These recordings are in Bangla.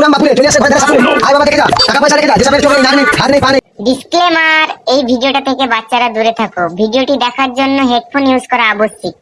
বাপুরাম বাপুরে চলে আসে ঘরে ধরে সাপুরে আয় বাবা দেখে যা টাকা পয়সা রেখে যা যেসবের চোখে নাক নেই হাত নেই পা নেই। ডিসক্লেমার, এই ভিডিওটা থেকে বাচ্চারা দূরে থাকো। ভিডিওটি দেখার জন্য হেডফোন ইউজ করা আবশ্যিক।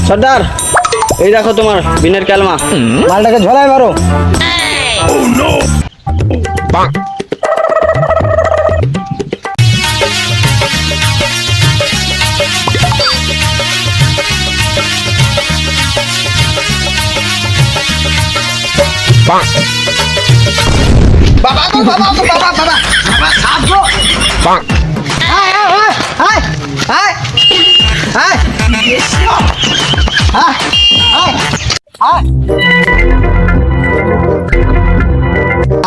সর্দার, এই দেখো তোমার বিনের ক্যালমা। মালটাকে ঝোলায় মারো। বাবা গো বাবা গো বাবা বাবা বাবা সাপ গো। আয় আয় আয় আয় আয় আয় আয়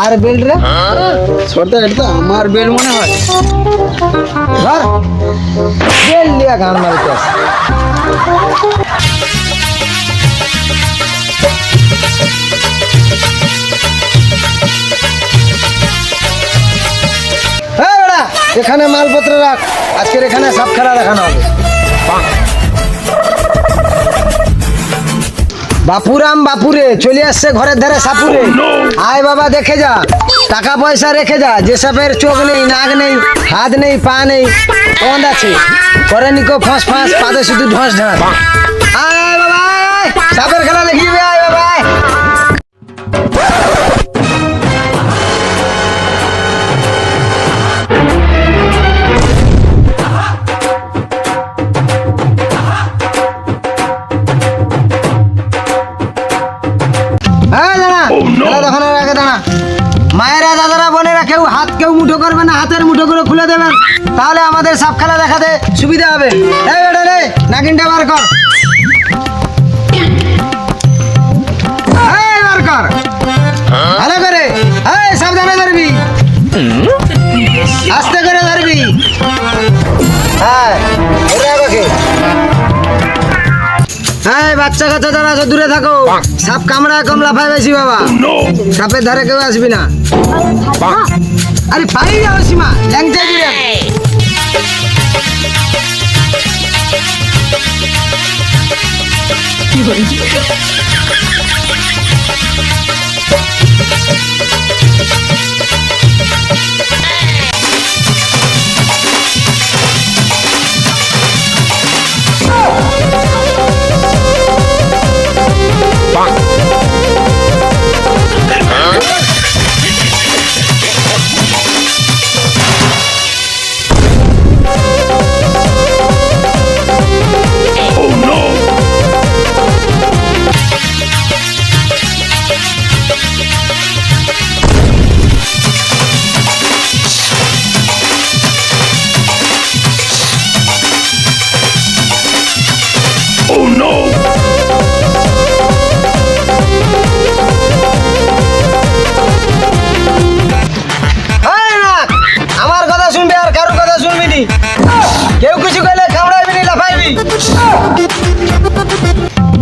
আর বেল রে সর্দার, এটা তো আমার বেল মনে হয়। ধর বেল লিয়া গান মারতে আছে। হ্যাঁ বেড়া, এখানে মালপত্র রাখ, আজকের এখানে সাপ খেলা দেখানো হবে। বাপুরাম বাপুরে চলে আসছে ঘরের ধারে সাপুরে আয় বাবা দেখে যা টাকা পয়সা রেখে যা যেসবের চোখ নেই নাক নেই হাত নেই পা নেই কোন আছে করে নিকো ফাঁস ফাঁস পাদে শুধু ঢস ঢস আয় আয় বাবা আয় সাপের খেলা দেখিবে আয় বাবা আয়। মায়েরা দাদারা বোনেরা কেউ হাত কেউ মুঠো করবে না, হাতের মুঠো করে খুলে দেবেন, তাহলে আমাদের সাপ খেলা দেখাতে সুবিধা হবে। এই বেটা রে নাগিনটা বার কর, এই বার কর ভালো করে, এই সাবধানে ধরবি, আস্তে করে ধরবি। হ্যাঁ ধরে আমাকে। হ্যাঁ বাচ্চা কাচ্চা যারা আছে দূরে থাকো, সাপ কামড়া কম লাফায় বেশি বাবা, সাপের ধারে কেউ আসবি না। আরে পাই যাও সীমা ল্যাংচা দিলে কেউ কিছু কইলে কামড়াইবি নি লাফাইবি।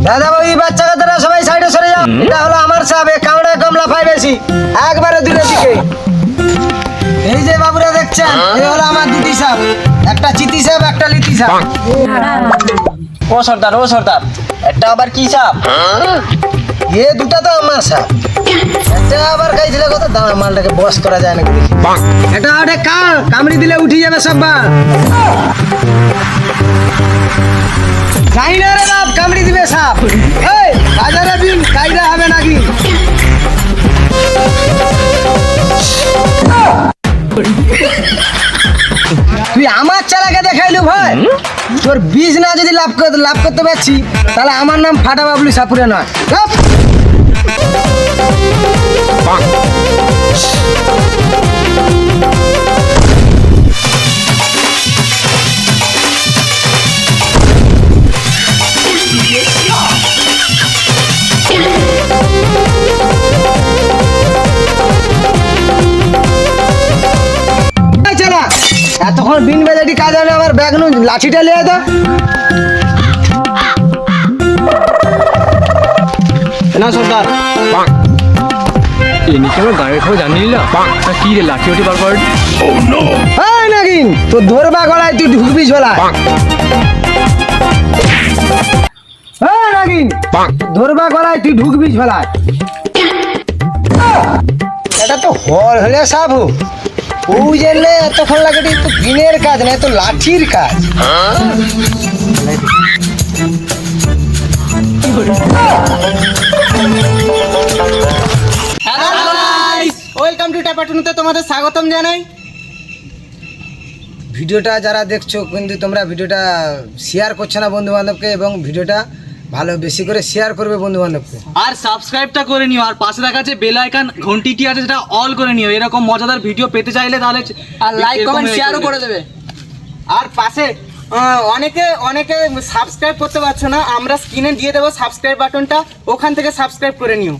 দাদা ভাই বাচ্চা কাচ্চারা সবাই সাইডে সরে যাও, এটা হলো আমার সাপ, এ কামড়া কম লাফাই বেশি, একবারে দূরে দিকে। এই যে বাবুরা দেখছেন এই হলো আমার দুটি সাপ, একটা চিতি সাপ একটা লিতি সাপ। ও সর্দার, ও সর্দার, এটা আবার কি সাপ? এ দুটা তো আমার সাপ, এটা আবার খাইছিলে কত দাঁড়া মালটাকে বস করা যায় নাকি দেখি। এটা আরে কামড়ি দিলে উঠে যাবে সব বা যাই না রে বাপ, কামড়ি দিবে সাপ। এই বাজারে বিন কাইদা হবে নাকি? তুই আমার চালাকে দেখাইলু ভাই, তোর বীজ না যদি লাভ করতে পারছি, তাহলে আমার নাম ফাটা বাবলু সাপুরে নয়। লাভ। এই চালা, এতক্ষণ বিন বেজাটি কাজ হবে, আমার ব্যাগ নু লাঠিটা লিয়ে দা। না সর্দার। এনিকে আমার গাড়ির খবর জানিলি না? কি রে লাঠি ওটি বার করে? এই নাগিন, তোর ধরবা গলায় তুই ঢুকবি ঝোলায়। এই নাগিন, ধরবা গলায় তুই ঢুকবি ঝোলায়। এটা তো হল হলে সাবু, ও জেলে এতক্ষণ লাগে, তো দিনের কাজ না, তো লাঠির কাজ। ওয়েলকাম টু ট্যাপাটুনুতে তোমাদের স্বাগতম জানাই। ভিডিওটা যারা দেখছো, কিন্তু তোমরা ভিডিওটা শেয়ার করছো না বন্ধু বান্ধবকে, এবং ভিডিওটা ভালো বেশি করে শেয়ার করবে বন্ধু বান্ধবকে। আর সাবস্ক্রাইবটা করে নিও, আর পাশে দেখা যাচ্ছে বেল আইকন ঘন্টিটি আছে, সেটা অল করে নিও। এরকম মজাদার ভিডিও পেতে চাইলে তাহলে আর লাইক এরকম কমেন্ট এ শেয়ারও করবে। করে দেবে। আর পাশে অনেকে সাবস্ক্রাইব করতে পারছো না, আমরা স্ক্রিনে দিয়ে দেবো সাবস্ক্রাইব বাটনটা, ওখান থেকে সাবস্ক্রাইব করে নিও।